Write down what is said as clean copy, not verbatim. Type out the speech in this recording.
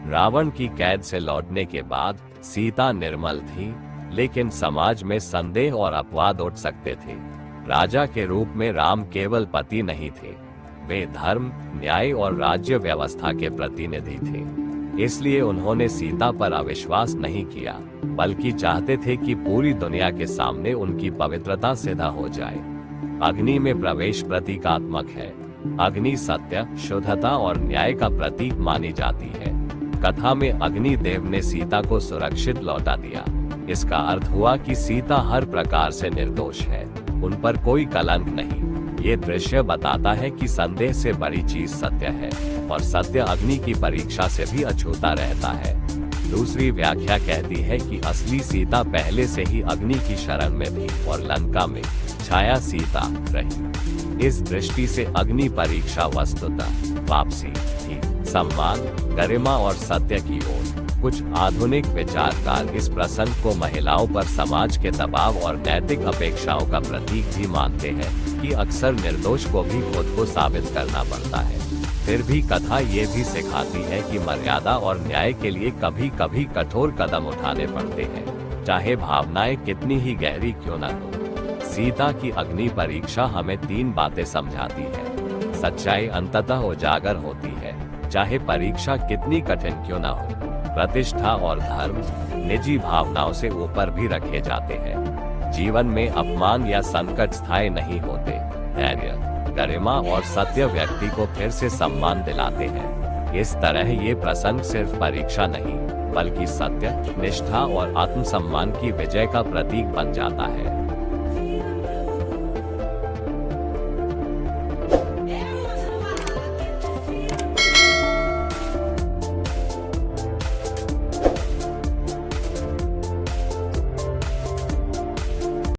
रावण की कैद से लौटने के बाद सीता निर्मल थी, लेकिन समाज में संदेह और अपवाद उठ सकते थे। राजा के रूप में राम केवल पति नहीं थे, वे धर्म, न्याय और राज्य व्यवस्था के प्रतिनिधि थे। इसलिए उन्होंने सीता पर अविश्वास नहीं किया, बल्कि चाहते थे कि पूरी दुनिया के सामने उनकी पवित्रता सिद्ध हो जाए। अग्नि में प्रवेश प्रतीकात्मक है। अग्नि सत्य, शुद्धता और न्याय का प्रतीक मानी जाती है। कथा में अग्नि देव ने सीता को सुरक्षित लौटा दिया। इसका अर्थ हुआ कि सीता हर प्रकार से निर्दोष है, उन पर कोई कलंक नहीं। ये दृश्य बताता है कि संदेह से बड़ी चीज सत्य है, और सत्य अग्नि की परीक्षा से भी अछूता रहता है। दूसरी व्याख्या कहती है कि असली सीता पहले से ही अग्नि की शरण में थी और लंका में छाया सीता रही। इस दृष्टि से अग्नि परीक्षा वस्तुतः वापसी थी, सम्मान, गरिमा और सत्य की ओर। कुछ आधुनिक विचारकार इस प्रसंग को महिलाओं पर समाज के दबाव और नैतिक अपेक्षाओं का प्रतीक भी मानते हैं कि अक्सर निर्दोष को भी खुद को साबित करना पड़ता है। फिर भी कथा ये भी सिखाती है कि मर्यादा और न्याय के लिए कभी कभी कठोर कदम उठाने पड़ते हैं, चाहे भावनाएं कितनी ही गहरी क्यों न हो। सीता की अग्नि परीक्षा हमें 3 बातें समझाती है। सच्चाई अंततः उजागर होती है, चाहे परीक्षा कितनी कठिन क्यों न हो। प्रतिष्ठा और धर्म निजी भावनाओं से ऊपर भी रखे जाते हैं। जीवन में अपमान या संकट स्थायी नहीं होते। धैर्य, गरिमा और सत्य व्यक्ति को फिर से सम्मान दिलाते हैं। इस तरह ये प्रसंग सिर्फ परीक्षा नहीं, बल्कि सत्य, निष्ठा और आत्मसम्मान की विजय का प्रतीक बन जाता है।